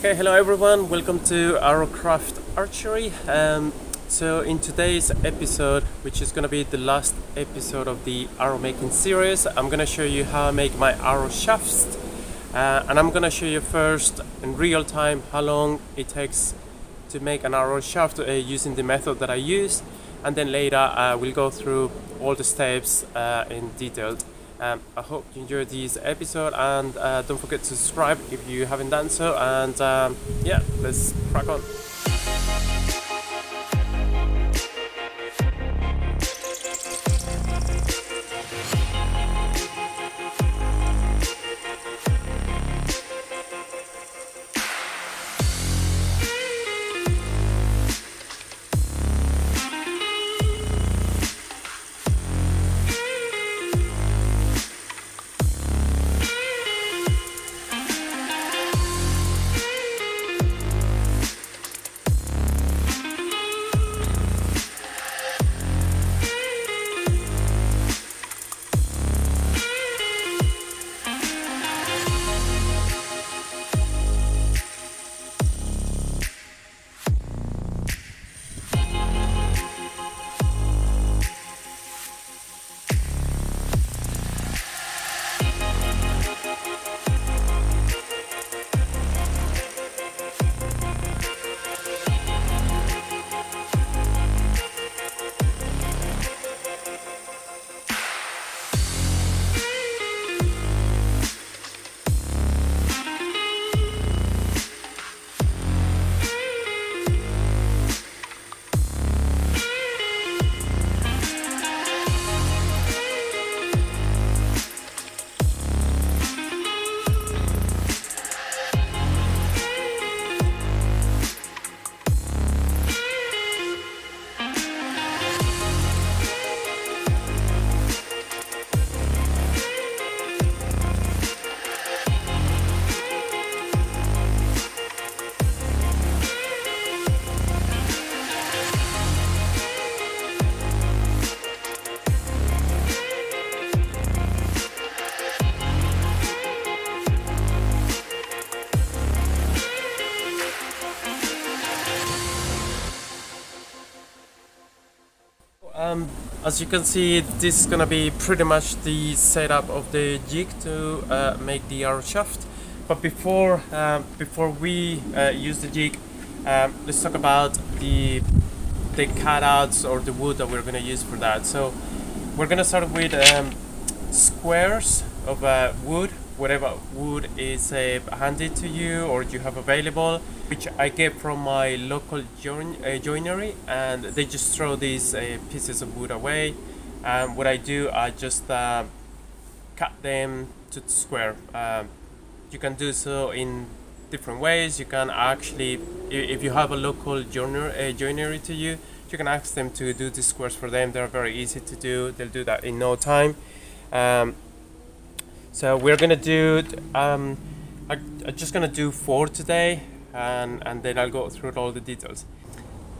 Okay, hello everyone, welcome to Arrowcraft Archery. So in today's episode, which is going to be the last episode of the arrow making series, I'm going to show you how I make my arrow shafts. And I'm going to show you first in real time how long it takes to make an arrow shaft using the method that I use. And then later we'll go through all the steps in detail. I hope you enjoyed this episode, and don't forget to subscribe if you haven't done so, and yeah, let's crack on. As you can see, this is gonna be pretty much the setup of the jig to make the arrow shaft. But before we use the jig, let's talk about the cutouts or the wood that we're gonna use for that. So we're gonna start with squares of wood, whatever wood is handy to you or you have available, which I get from my local joinery, and they just throw these pieces of wood away. And what I do, I just cut them to square. You can do so in different ways. You can actually, if you have a local joinery to you, you can ask them to do the squares for them. They're very easy to do. They'll do that in no time. So we're gonna do, I'm just gonna do 4 today, and then I'll go through all the details.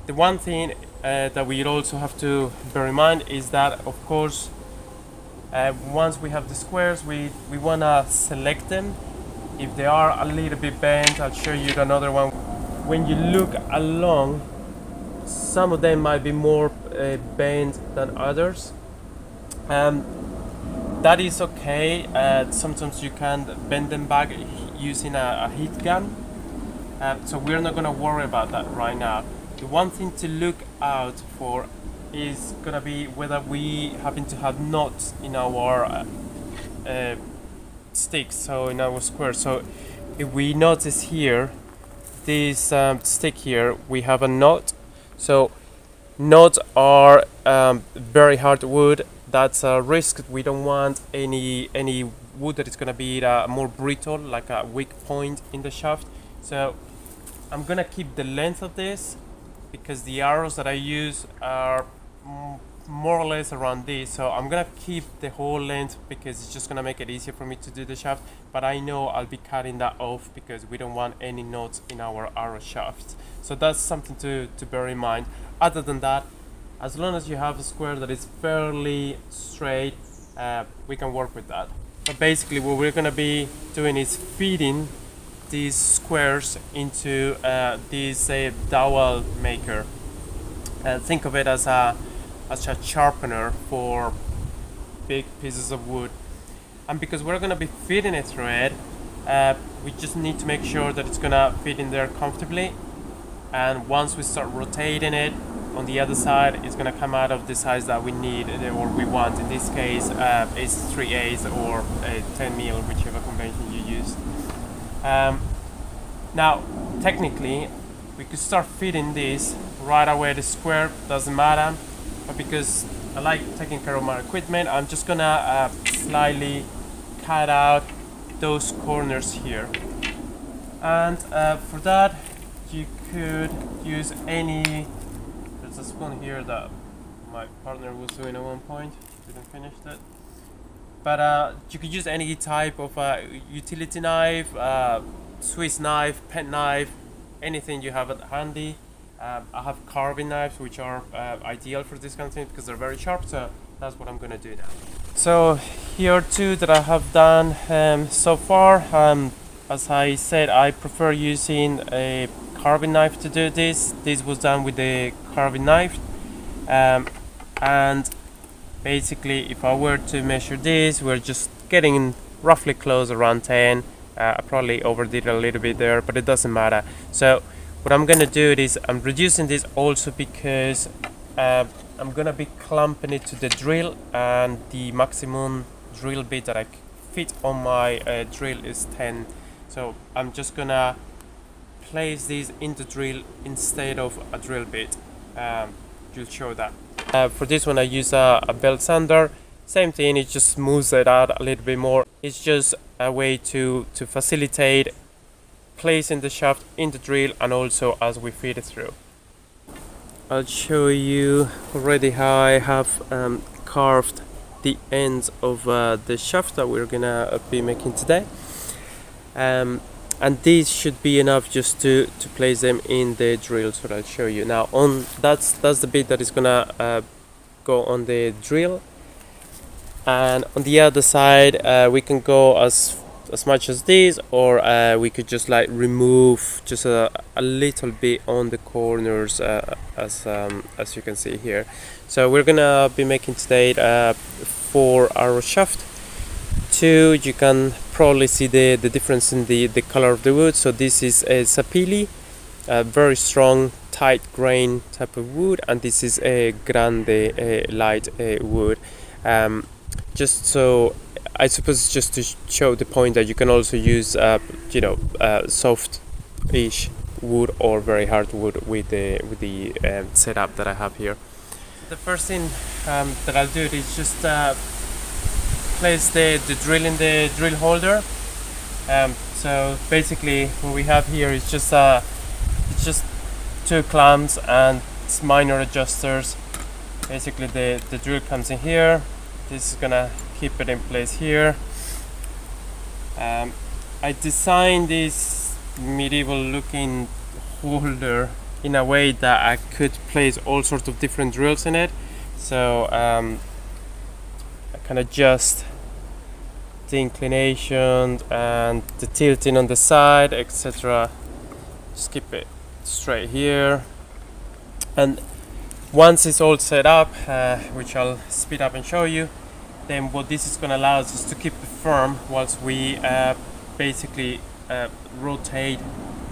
The one thing that we also have to bear in mind is that, of course, once we have the squares, we wanna select them. If they are a little bit bent, I'll show you another one. When you look along, some of them might be more bent than others. That is okay. Sometimes you can bend them back using a heat gun. So we're not going to worry about that right now. The one thing to look out for is going to be whether we happen to have knots in our sticks, so in our square. So if we notice here, this stick here, we have a knot. So knots are very hard wood. That's a risk. We don't want any wood that is going to be more brittle, like a weak point in the shaft. So I'm going to keep the length of this, because the arrows that I use are more or less around this. So I'm going to keep the whole length because it's just going to make it easier for me to do the shaft. But I know I'll be cutting that off because we don't want any knots in our arrow shafts. So that's something to bear in mind. Other than that, as long as you have a square that is fairly straight, we can work with that. But basically what we're going to be doing is feeding these squares into this dowel maker. Think of it as a sharpener for big pieces of wood. And because we're gonna be feeding it through it, we just need to make sure that it's gonna fit in there comfortably. And once we start rotating it on the other side, it's gonna come out of the size that we need or we want. In this case, it's 3/8 or 10 mil, whichever convention you use. Now, technically, we could start fitting this right away. The square doesn't matter, but because I like taking care of my equipment, I'm just gonna slightly cut out those corners here. And for that, you could use any. There's a spoon here that my partner was doing at one point. Didn't finish that. But you could use any type of utility knife, Swiss knife, pen knife, anything you have at handy. I have carving knives, which are ideal for this kind of thing because they're very sharp. So that's what I'm gonna do now. So here are two that I have done so far. As I said, I prefer using a carving knife to do this. This was done with the carving knife, and basically, if I were to measure this, we're just getting roughly close, around 10. I probably overdid a little bit there, but it doesn't matter. So what I'm gonna do is I'm reducing this also because I'm gonna be clamping it to the drill, and the maximum drill bit that I fit on my drill is 10. So I'm just gonna place these in the drill instead of a drill bit. You'll show that. For this one I use a belt sander. Same thing, it just smooths it out a little bit more. It's just a way to facilitate placing the shaft in the drill and also as we feed it through. I'll show you already how I have carved the ends of the shaft that we're gonna be making today. And these should be enough just to place them in the drill, so I'll show you. Now that's the bit that is gonna go on the drill, and on the other side we can go as much as this, or we could just like remove just a little bit on the corners as you can see here. So we're gonna be making today 4 arrow shaft. 2, you can probably see the difference in the color of the wood. So this is a sapili, a very strong tight grain type of wood, and this is a grande light wood. Just so I suppose just to show the point that you can also use soft-ish wood or very hard wood with the setup that I have here. The first thing that I'll do is just place the drill in the drill holder. So basically what we have here is just it's just 2 clamps and minor adjusters. Basically the drill comes in here. This is gonna keep it in place here. I designed this medieval looking holder in a way that I could place all sorts of different drills in it. So I can adjust the inclination and the tilting on the side, etc. Just keep it straight here, and once it's all set up, which I'll speed up and show you, then what this is going to allow us is to keep it firm whilst we basically rotate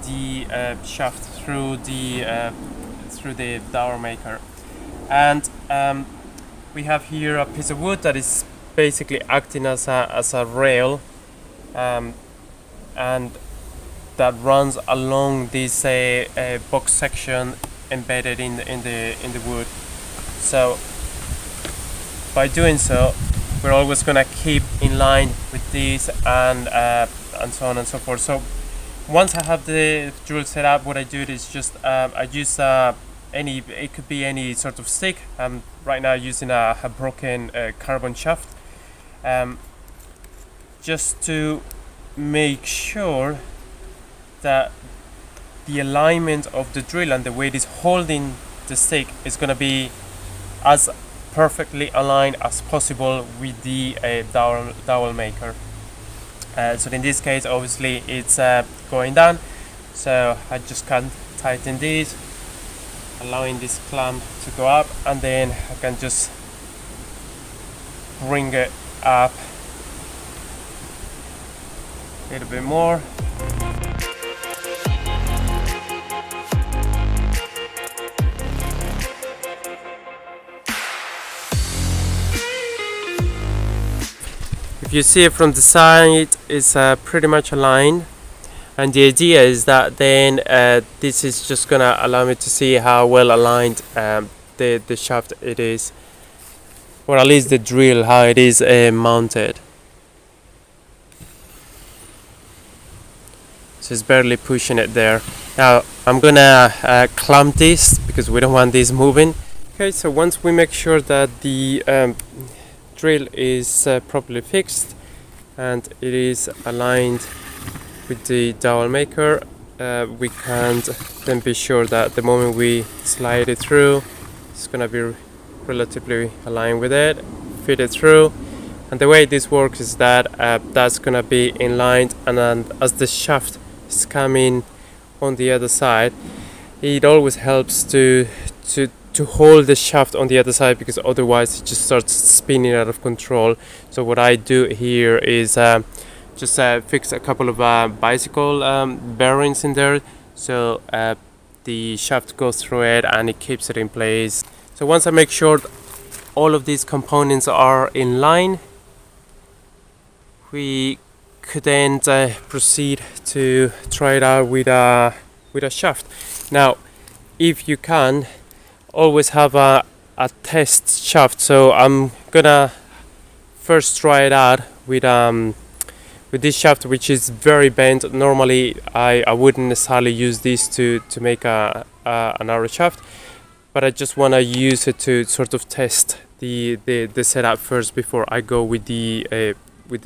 the shaft through the dowel maker. And we have here a piece of wood that is basically acting as a rail, and that runs along this box section embedded in the wood. So by doing so, we're always gonna keep in line with these and so on and so forth. So once I have the drill set up, what I do is just I use it could be any sort of stick. I'm right now using a broken carbon shaft, just to make sure that the alignment of the drill and the way it is holding the stick is going to be as perfectly aligned as possible with the dowel maker. So in this case, obviously it's going down, so I just can tighten these, allowing this clamp to go up, and then I can just bring it up a little bit more. If you see it from the side, it's pretty much aligned, and the idea is that then this is just gonna allow me to see how well aligned the shaft it is, or at least the drill, how it is mounted. So it's barely pushing it there. Now I'm gonna clamp this because we don't want this moving. Okay, so once we make sure that the drill is properly fixed and it is aligned with the dowel maker, we can then be sure that the moment we slide it through, it's gonna be relatively aligned with it, fit it through. And the way this works is that that's gonna be in line, and then as the shaft is coming on the other side, it always helps to hold the shaft on the other side, because otherwise it just starts spinning out of control. So what I do here is just fix a couple of bicycle bearings in there, so the shaft goes through it and it keeps it in place. So once I make sure all of these components are in line, we could then proceed to try it out with a shaft. Now, if you can, always have a test shaft. So I'm gonna first try it out with this shaft, which is very bent. Normally I wouldn't necessarily use this to make an arrow shaft, but I just want to use it to sort of test the setup first before I go with the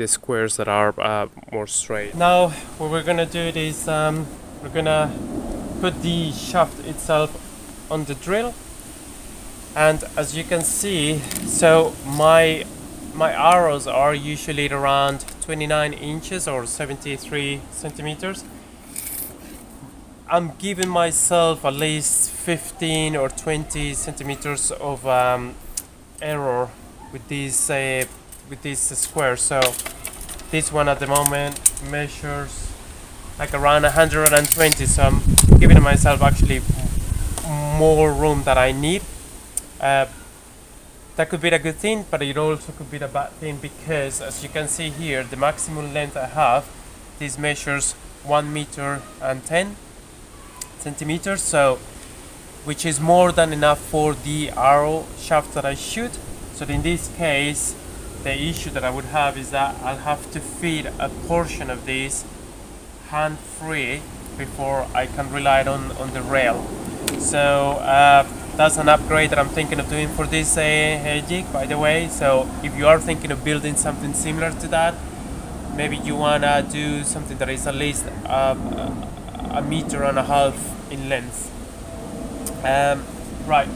squares that are more straight. Now what we're gonna do is we're gonna put the shaft itself on the drill, and as you can see, so my arrows are usually around 29 inches or 73 centimeters. I'm giving myself at least 15 or 20 centimeters of error with these squares. So this one at the moment measures like around 120, so I'm giving myself actually more room that I need. That could be a good thing, but it also could be a bad thing, because as you can see here, the maximum length I have, this measures 1 meter and 10 centimeters, so which is more than enough for the arrow shaft that I shoot. So in this case, the issue that I would have is that I'll have to feed a portion of this hand-free before I can rely on the rail. So that's an upgrade that I'm thinking of doing for this jig, by the way. So if you are thinking of building something similar to that, maybe you wanna do something that is at least a meter and a half in length. Right,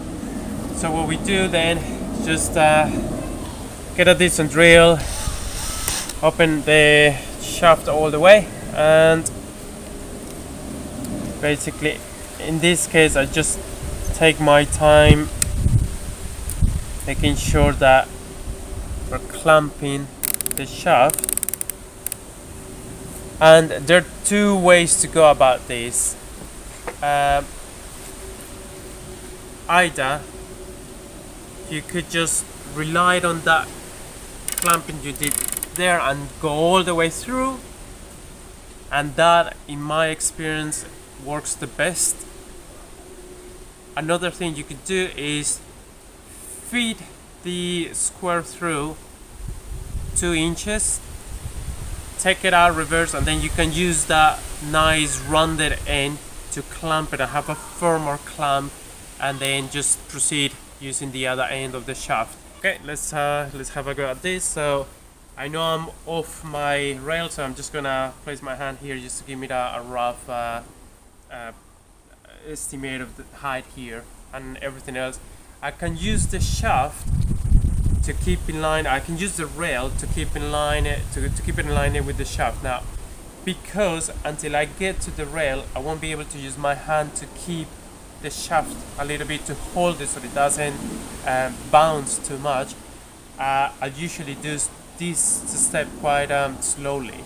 so what we do then, just get a decent drill, open the shaft all the way, and basically in this case I just take my time making sure that we're clamping the shaft. And there are two ways to go about this. Either you could just rely on that clamping you did there and go all the way through, and that in my experience works the best. Another thing you could do is feed the square through 2 inches, take it out reverse, and then you can use that nice rounded end to clamp it and have a firmer clamp, and then just proceed using the other end of the shaft. Okay, let's have a go at this. So I know I'm off my rail, so I'm just gonna place my hand here just to give me a rough estimate of the height here and everything else. I can use the shaft to keep in line. I can use the rail to keep in line to keep it in line with the shaft. Now, because until I get to the rail, I won't be able to use my hand to keep the shaft a little bit to hold it so it doesn't bounce too much. I usually do this step quite slowly,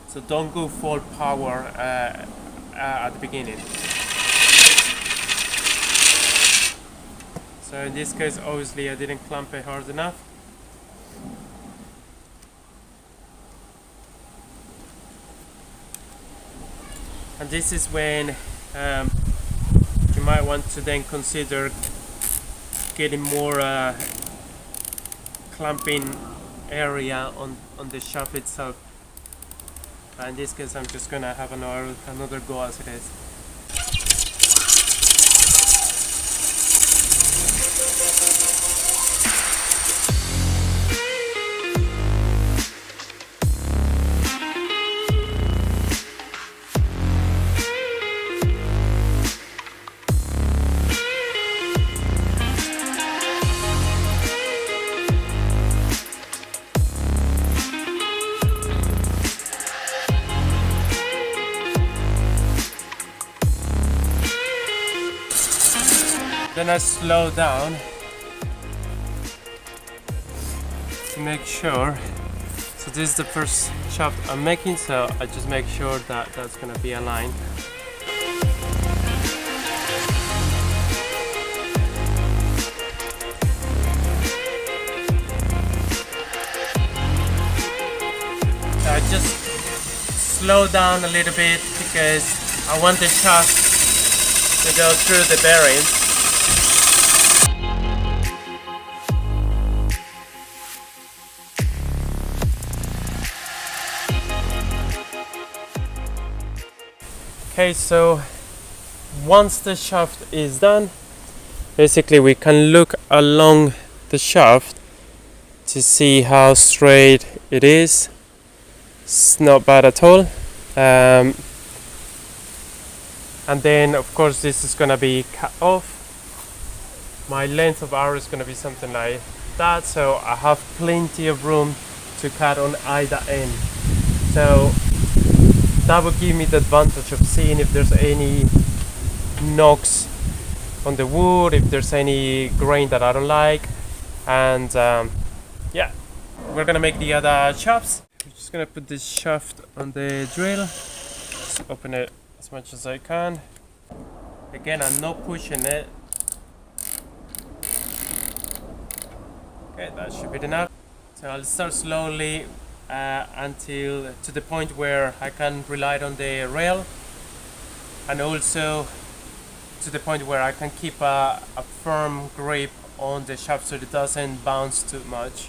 so don't go full power at the beginning. So in this case, obviously I didn't clamp it hard enough. And this is when you might want to then consider getting more clamping area on the shaft itself. In this case, I'm just gonna have another go as it is. Then I slow down to make sure. So this is the first shaft I'm making, so I just make sure that that's gonna be aligned. So I just slow down a little bit because I want the shaft to go through the bearings. Okay, so once the shaft is done, basically we can look along the shaft to see how straight it is. It's not bad at all. And then of course this is gonna be cut off. My length of arrow is gonna be something like that, so I have plenty of room to cut on either end. So that would give me the advantage of seeing if there's any knocks on the wood, if there's any grain that I don't like. And yeah, we're gonna make the other shafts. I'm just gonna put this shaft on the drill, just open it as much as I can. Again, I'm not pushing it. Okay, that should be enough. So I'll start slowly until to the point where I can rely on the rail, and also to the point where I can keep a firm grip on the shaft so it doesn't bounce too much.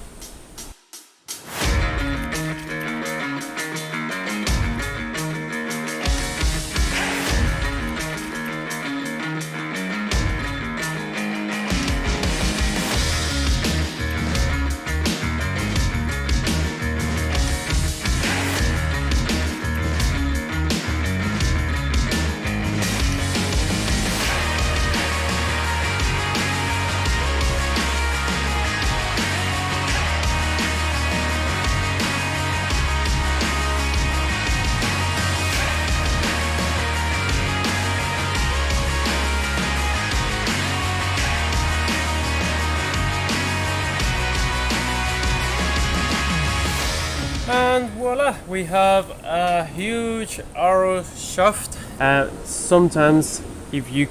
And voila, we have a huge arrow shaft. Sometimes if you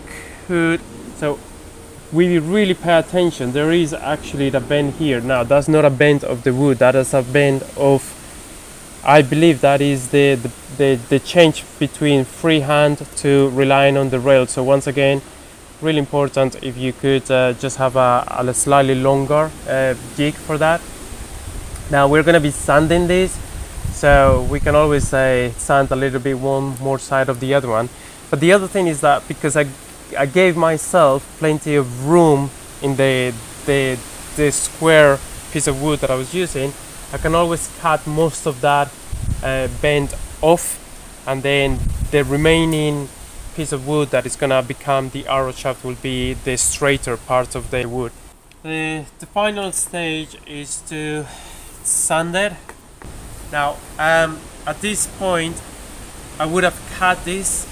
could, so we really pay attention, there is actually the bend here. Now that's not a bend of the wood, that is a bend of, I believe that is the change between freehand to relying on the rail. So once again, really important if you could just have a slightly longer jig for that. Now we're going to be sanding this, so we can always say sand a little bit one more side of the other one. But the other thing is that because I gave myself plenty of room in the square piece of wood that I was using, I can always cut most of that bend off, and then the remaining piece of wood that is going to become the arrow shaft will be the straighter part of the wood. The final stage is to sand it. Now at this point I would have cut this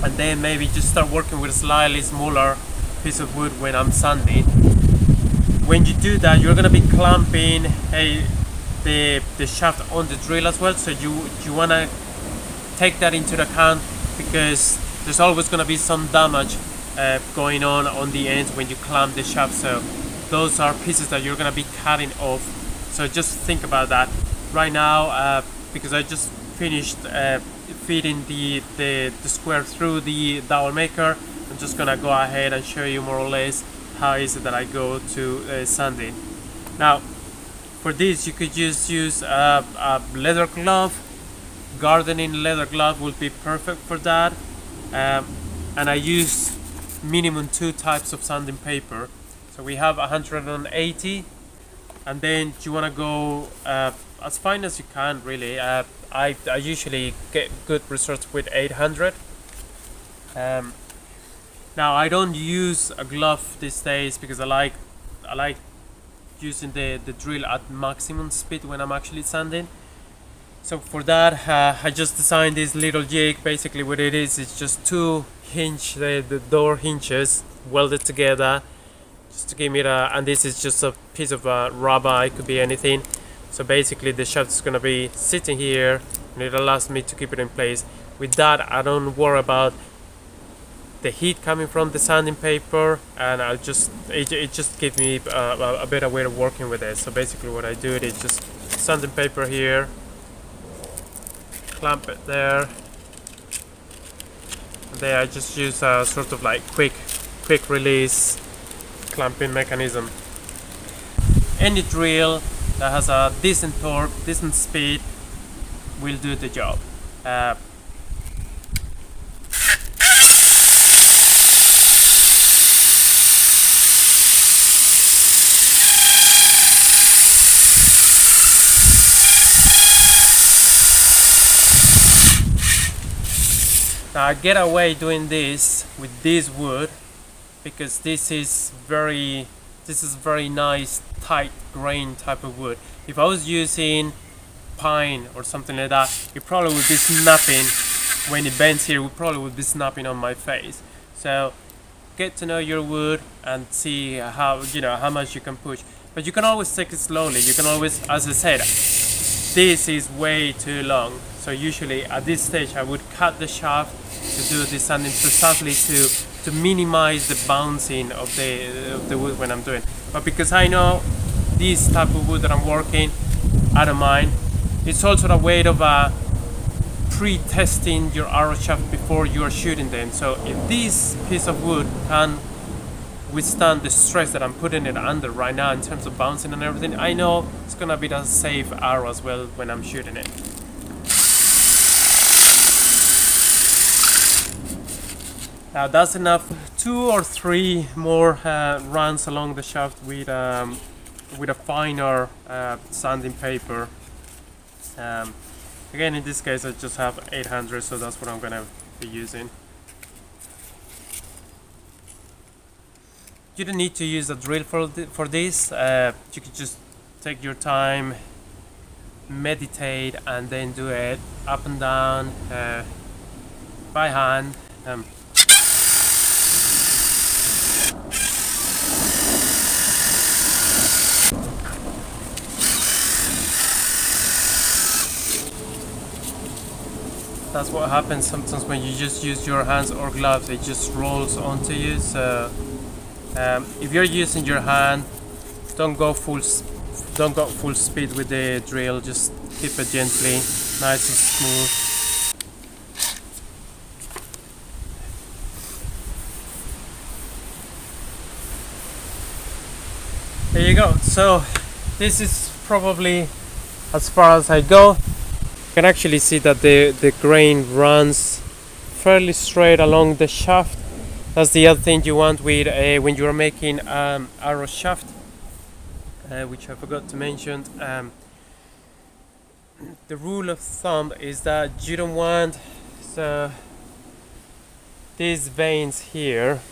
and then maybe just start working with a slightly smaller piece of wood when I'm sanding. When you do that, you're gonna be clamping the shaft on the drill as well, so you wanna take that into account, because there's always gonna be some damage going on the ends when you clamp the shaft. So those are pieces that you're gonna be cutting off. So just think about that. Right now, because I just finished feeding the square through the dowel maker, I'm just gonna go ahead and show you more or less how is it that I go to sanding. Now for this you could just use a leather glove. Gardening leather glove will be perfect for that, and I use minimum 2 types of sanding paper. So we have 180, and then you want to go as fine as you can, really. I usually get good results with 800. Now I don't use a glove these days because I like using the drill at maximum speed when I'm actually sanding. So for that I just designed this little jig. Basically what it is, it's just 2 the door hinges welded together just to give me and this is just a piece of rubber, it could be anything. So basically the shaft is going to be sitting here and it allows me to keep it in place. With that I don't worry about the heat coming from the sanding paper, and it just gives me a better way of working with it. So basically what I do is just sanding paper here, clamp it there, and then I just use a sort of like quick release clamping mechanism. Any drill that has a decent torque, decent speed will do the job. Now I get away doing this with this wood because this is very nice tight grain type of wood. If I was using pine or something like that, it probably would be snapping when it bends here. It probably would be snapping on my face. So get to know your wood and see how much you can push. But you can always take it slowly. You can always, as I said, this is way too long. So usually at this stage I would cut the shaft to do this sanding precisely to minimize the bouncing of the wood when I'm doing. But because I know this type of wood that I'm working, I don't mind. It's also a way of pre-testing your arrow shaft before you are shooting them. So if this piece of wood can withstand the stress that I'm putting it under right now in terms of bouncing and everything, I know it's gonna be a safe arrow as well when I'm shooting it. Now that's enough. 2 or 3 more runs along the shaft with a finer sanding paper. Again, in this case I just have 800, so that's what I'm gonna be using. You don't need to use a drill for this. You could just take your time, meditate, and then do it up and down by hand. That's what happens sometimes when you just use your hands or gloves. It just rolls onto you. So if you're using your hand, don't go full speed with the drill. Just keep it gently, nice and smooth. There you go. So this is probably as far as I go. You can actually see that the grain runs fairly straight along the shaft. That's the other thing you want with when you are making arrow shaft, which I forgot to mention. The rule of thumb is that you don't want these veins here.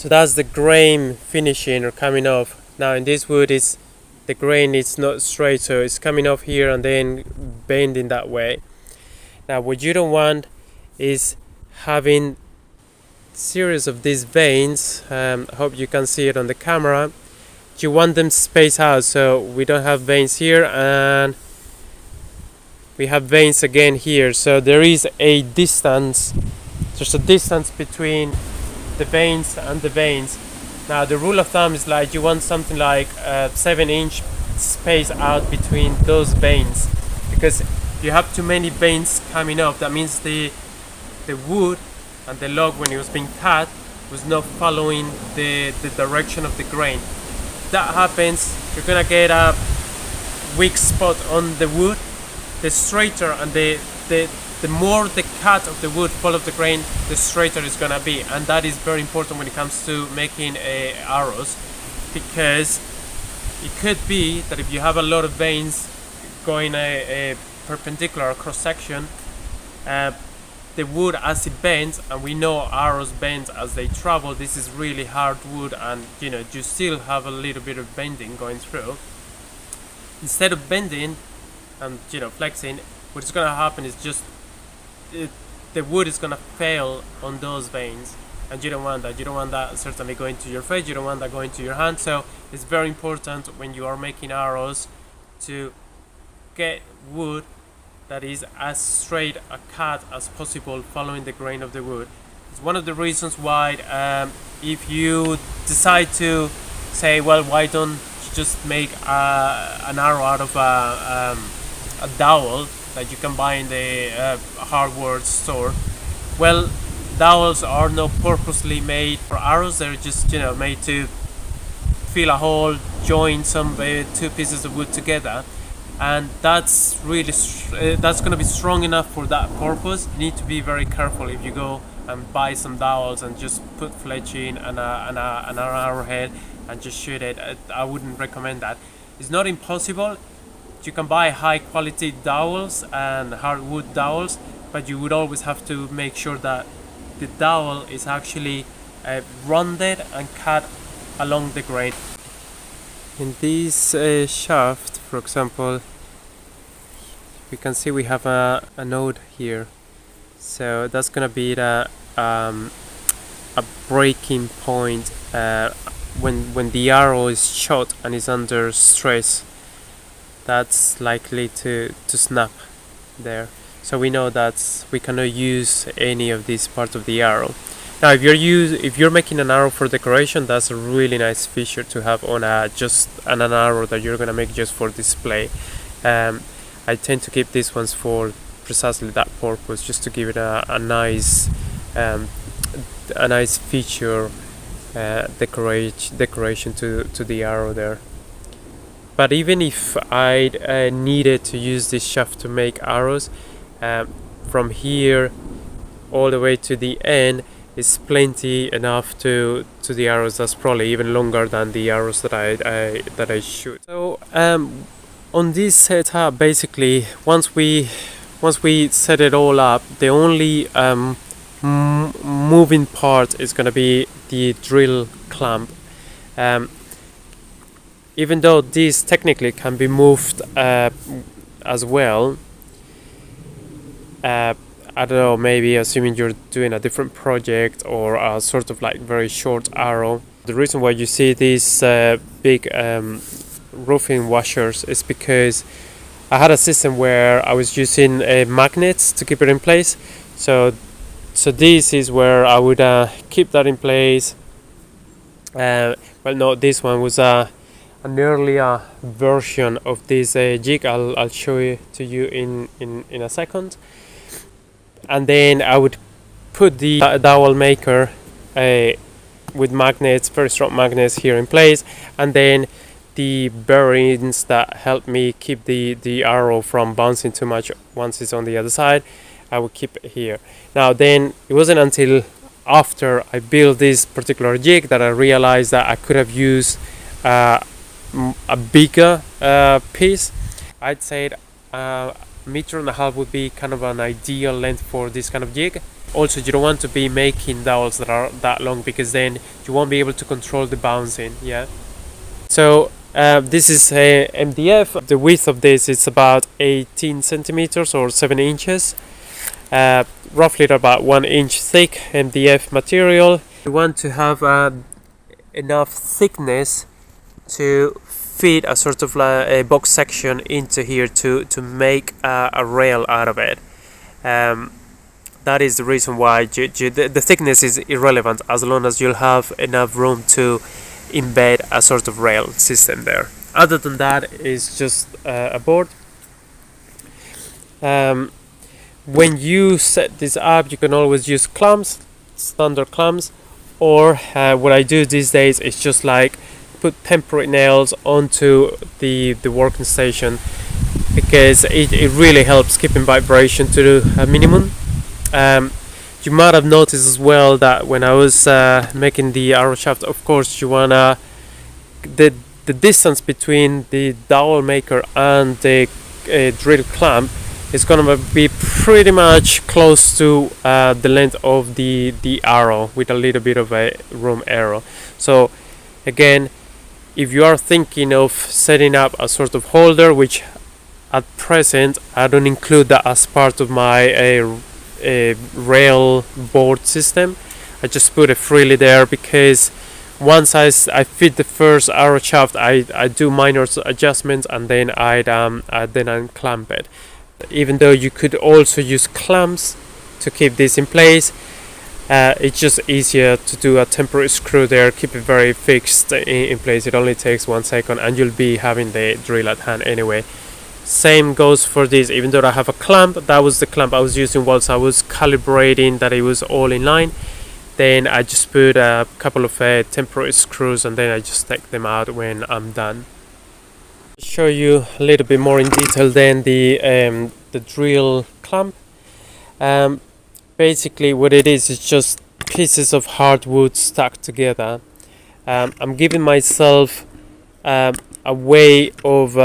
So that's the grain finishing or coming off. Now in this wood, the grain is not straight, so it's coming off here and then bending that way. Now what you don't want is having series of these veins. I hope you can see it on the camera. You want them spaced out, so we don't have veins here and we have veins again here, so there is a distance. There's a distance between the veins and the veins. Now the rule of thumb is like you want something like 7-inch space out between those veins, because if you have too many veins coming up, that means the wood and the log, when it was being cut, was not following the direction of the grain. If that happens, you're gonna get a weak spot on the wood. The straighter and the more the cut of the wood follows the grain, the straighter it's gonna be, and that is very important when it comes to making arrows, because it could be that if you have a lot of veins going a perpendicular cross section, the wood as it bends, and we know arrows bend as they travel. This is really hard wood, and you still have a little bit of bending going through. Instead of bending and flexing, what's gonna happen is just the wood is gonna fail on those veins, and you don't want that. You don't want that certainly going to your face. You don't want that going to your hand. So it's very important when you are making arrows to get wood that is as straight a cut as possible, following the grain of the wood. It's one of the reasons why if you decide to say, well, why don't you just make an arrow out of a dowel that you can buy in the hardware store. Well, dowels are not purposely made for arrows. They're just made to fill a hole, join some two pieces of wood together, and that's really that's going to be strong enough for that purpose. You need to be very careful if you go and buy some dowels and just put fletching and an arrowhead and just shoot it. I wouldn't recommend that. It's not impossible. You can buy high quality dowels and hardwood dowels, but you would always have to make sure that the dowel is actually rounded and cut along the grain. In this shaft, for example, we can see we have a node here, so that's gonna be a breaking point when the arrow is shot and is under stress. That's likely to snap there, so we know that we cannot use any of this part of the arrow. Now if you're making an arrow for decoration, that's a really nice feature to have on an arrow that you're gonna make just for display. I tend to keep these ones for precisely that purpose, just to give it a nice feature, decoration to the arrow there. But even if I needed to use this shaft to make arrows, from here all the way to the end is plenty enough to the arrows. That's probably even longer than the arrows that I shoot. So on this setup, basically once we set it all up, the only moving part is going to be the drill clamp. Even though these technically can be moved as well, I don't know, maybe assuming you're doing a different project or a sort of like very short arrow. The reason why you see these big roofing washers is because I had a system where I was using magnets to keep it in place. So this is where I would keep that in place. Well, no, this one was an earlier version of this jig. I'll show it to you in a second. And then I would put the dowel maker with magnets, very strong magnets here in place, and then the bearings that help me keep the arrow from bouncing too much once it's on the other side, I would keep it here. Now then, it wasn't until after I built this particular jig that I realized that I could have used a bigger piece. I'd say 1.5 meters would be kind of an ideal length for this kind of jig. also you don't want to be making dowels that are that long, because then you won't be able to control the bouncing. Yeah. So this is a MDF. The width of this is about 18 centimeters or 7 inches. Roughly about 1 inch thick MDF material. You want to have enough thickness to fit a sort of a box section into here to make a rail out of it. That is the reason why the thickness is irrelevant, as long as you'll have enough room to embed a sort of rail system there. Other than that, it's just a board. When you set this up, you can always use clamps, standard clamps, or what I do these days is just like put temporary nails onto the working station, because it really helps keeping vibration to a minimum. You might have noticed as well that when I was making the arrow shaft, of course you wanna the distance between the dowel maker and the drill clamp is gonna be pretty much close to the length of the arrow, with a little bit of a room arrow. So again, if you are thinking of setting up a sort of holder, which at present I don't include that as part of my rail board system, I just put it freely there, because once I fit the first arrow shaft, I do minor adjustments, and then I unclamp it. Even though you could also use clamps to keep this in place, it's just easier to do a temporary screw there, keep it very fixed in place. It only takes 1 second, and you'll be having the drill at hand anyway. Same goes for this. Even though I have a clamp, that was the clamp I was using whilst I was calibrating that it was all in line. Then I just put a couple of temporary screws, and then I just take them out when I'm done. Show you a little bit more in detail then the drill clamp. Basically what it is just pieces of hardwood stuck together. I'm giving myself a way of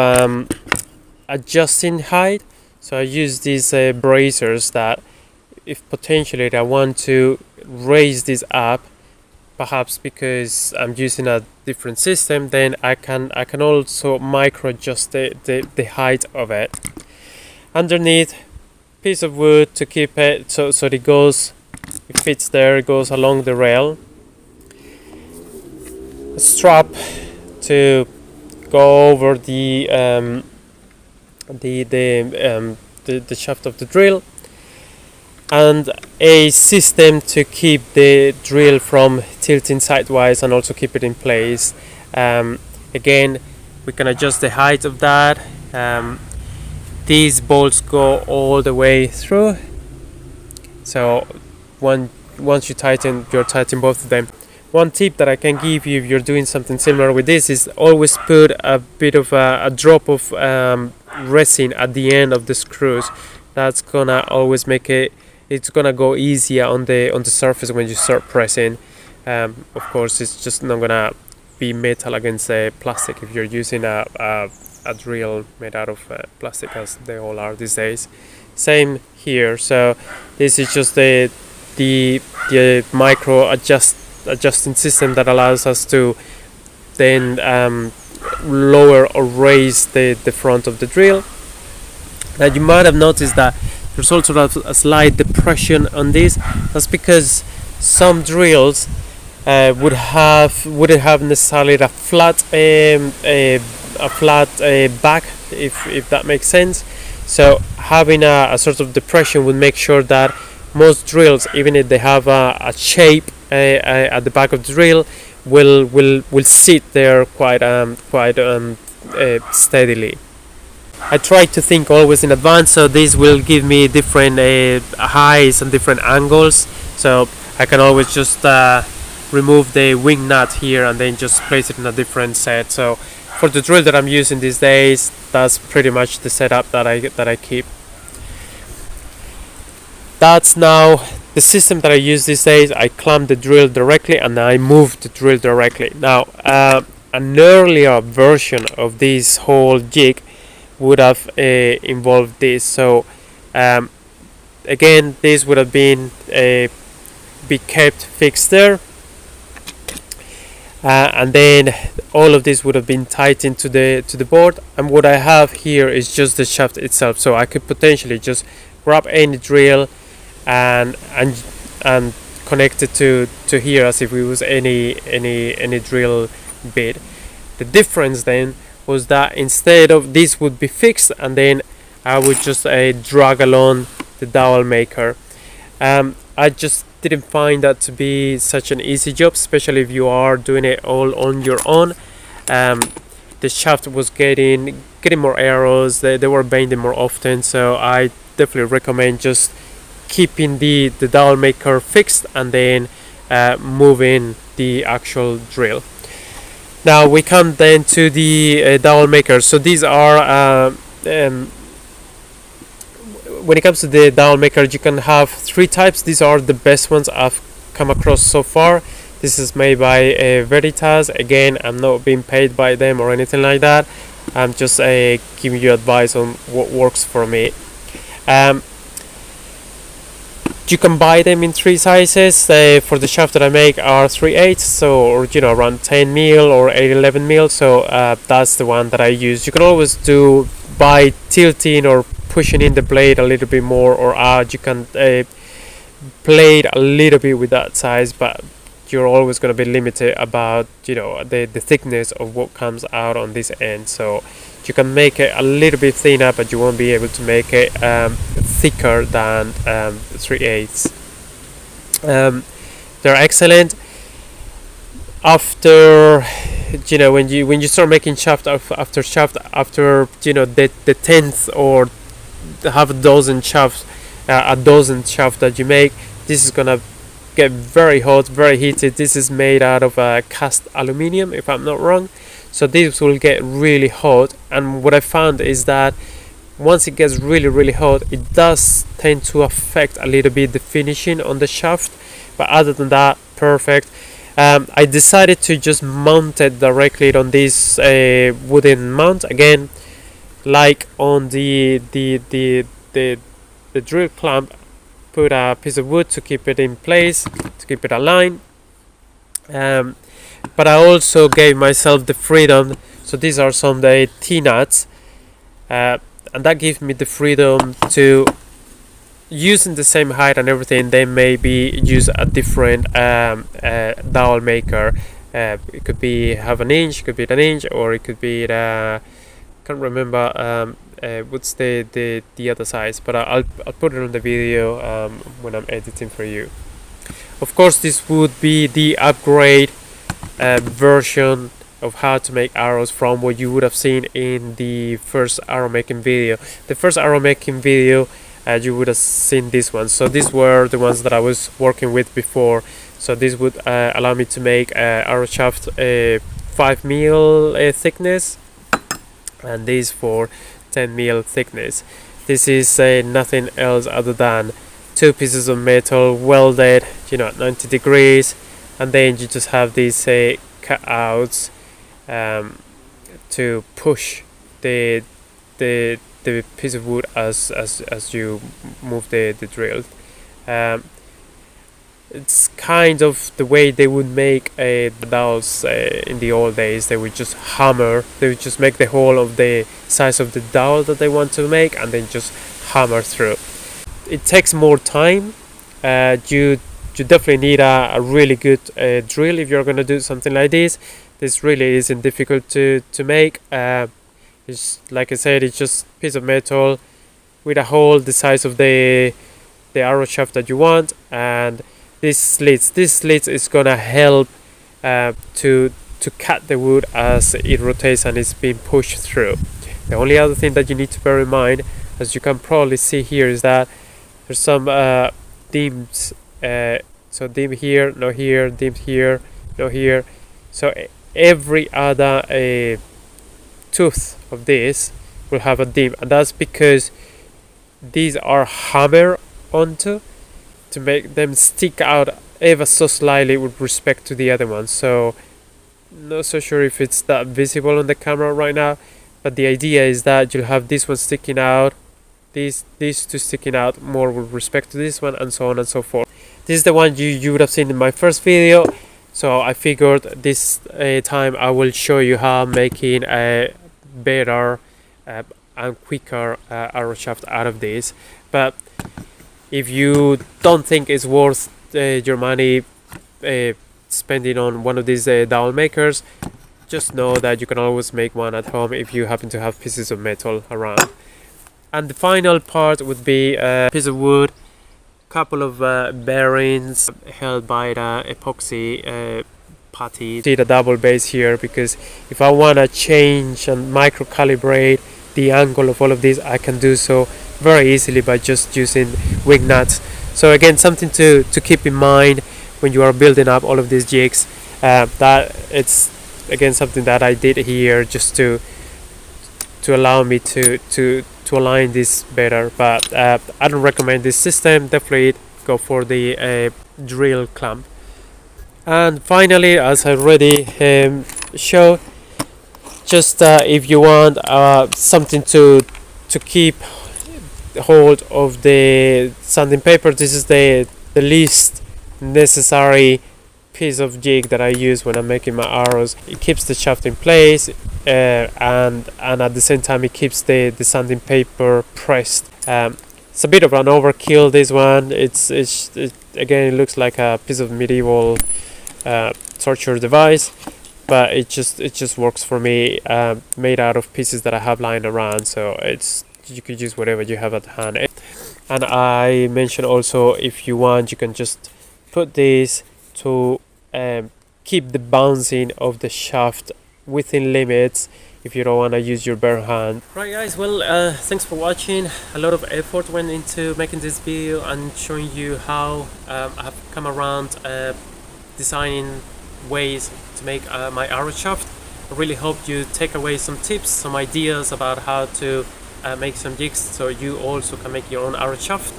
adjusting height, so I use these bracers that, if potentially I want to raise this up, perhaps because I'm using a different system, then I can also micro adjust the height of it. Underneath, piece of wood to keep it so it fits there, it goes along the rail. A strap to go over the shaft of the drill, and a system to keep the drill from tilting sidewise and also keep it in place. Again, we can adjust the height of that. These bolts go all the way through, so once you tighten, you're tightening both of them. One tip that I can give you if you're doing something similar with this is always put a bit of a drop of resin at the end of the screws. That's gonna always make it's gonna go easier on the surface when you start pressing. Of course, it's just not gonna be metal against plastic if you're using a drill made out of plastic, as they all are these days. Same here. So this is just the micro adjusting system that allows us to then lower or raise the front of the drill. Now you might have noticed that there's also a slight depression on this. That's because some drills wouldn't have necessarily a flat back, if that makes sense. So having a sort of depression would make sure that most drills, even if they have a shape at the back of the drill, will sit there quite steadily. I try to think always in advance, so this will give me different heights and different angles, so I can always just remove the wing nut here and then just place it in a different set. So for the drill that I'm using these days, that's pretty much the setup that I keep. That's now the system that I use these days. I clamp the drill directly and I move the drill directly. Now an earlier version of this whole jig would have involved this. So again, this would have been be kept fixed there, and then all of this would have been tightened to the board. And what I have here is just the shaft itself, so I could potentially just grab any drill and connect it to here as if it was any drill bit. The difference then was that instead of this would be fixed, and then I would just drag along the dowel maker. I just didn't find that to be such an easy job, especially if you are doing it all on your own. The shaft was getting more arrows, they were bending more often, so I definitely recommend just keeping the dowel maker fixed and then moving the actual drill. Now we come then to the dowel maker. So these are when it comes to the dowel maker, you can have 3 types. These are the best ones I've come across so far. This is made by Veritas. Again, I'm not being paid by them or anything like that. I'm just giving you advice on what works for me. You can buy them in 3 sizes. For the shaft that I make are 3/8, so, or around 10 mil or 8-11 mil. So that's the one that I use. You can always do by tilting or pushing in the blade a little bit more or out. You can play a little bit with that size, but you're always going to be limited about the thickness of what comes out on this end. So you can make it a little bit thinner, but you won't be able to make it thicker than 3/8. They're excellent. After when you start making shaft after shaft, after the 10th or half a dozen shafts that you make, this is gonna get very hot, very heated. This is made out of cast aluminium, if I'm not wrong, so this will get really hot. And what I found is that once it gets really hot, it does tend to affect a little bit the finishing on the shaft, but other than that, perfect. I decided to just mount it directly on this wooden mount. Again, like on the drill clamp, put a piece of wood to keep it in place, to keep it aligned. But I also gave myself the freedom, so these are some T-nuts, and that gives me the freedom to, using the same height and everything, then maybe use a different dowel maker. It could be half an inch, it could be an inch, or it could be can't remember what's the other size, but I'll put it on the video when I'm editing for you. Of course, this would be the upgrade version of how to make arrows from what you would have seen in the first arrow making video. The first arrow making video, you would have seen this one. So these were the ones that I was working with before. So this would allow me to make arrow shaft 5 mil thickness, and this for 10 mil thickness. This is nothing else other than 2 pieces of metal welded, at 90 degrees, and then you just have these cutouts to push the piece of wood as you move the drill. It's kind of the way they would make the dowels in the old days. They would just hammer. They would just make the hole of the size of the dowel that they want to make, and then just hammer through. It takes more time. You definitely need a really good drill if you're going to do something like this. This really isn't difficult to make. It's, like I said, it's just a piece of metal with a hole the size of the arrow shaft that you want, and this slits is gonna help to cut the wood as it rotates and it's being pushed through. The only other thing that you need to bear in mind, as you can probably see here, is that there's some dims. So dim here, no here, dim here, no here. So every other tooth of this will have a dim, and that's because these are hammered onto to make them stick out ever so slightly with respect to the other ones. So not so sure if it's that visible on the camera right now, but the idea is that you'll have this one sticking out, these two sticking out more with respect to this one, and so on and so forth. This is the one you would have seen in my first video, so I figured this time I will show you how I'm making a better and quicker arrow shaft out of this. But if you don't think it's worth your money spending on one of these dowel makers, just know that you can always make one at home if you happen to have pieces of metal around. And the final part would be a piece of wood, couple of bearings held by the epoxy putty. See the double base here, because if I want to change and micro calibrate the angle of all of these, I can do so very easily by just using wing nuts. So again, something to keep in mind when you are building up all of these jigs. That it's again something that I did here just to allow me to align this better. But I don't recommend this system. Definitely go for the drill clamp. And finally, as I already showed, just if you want something to keep hold of the sanding paper, this is the least necessary piece of jig that I use when I'm making my arrows. It keeps the shaft in place, and at the same time it keeps the sanding paper pressed. It's a bit of an overkill, this one. It again, it looks like a piece of medieval torture device, but it just works for me. Made out of pieces that I have lying around, so you could use whatever you have at hand. And I mentioned also, if you want, you can just put this to keep the bouncing of the shaft within limits if you don't want to use your bare hand. Right guys, well, thanks for watching. A lot of effort went into making this video and showing you how I've come around designing ways to make my arrow shaft. I really hope you take away some tips, some ideas about how to make some jigs so you also can make your own arrow shaft.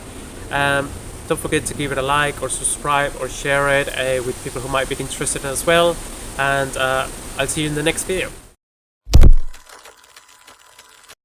Don't forget to give it a like or subscribe or share it with people who might be interested as well, and I'll see you in the next video.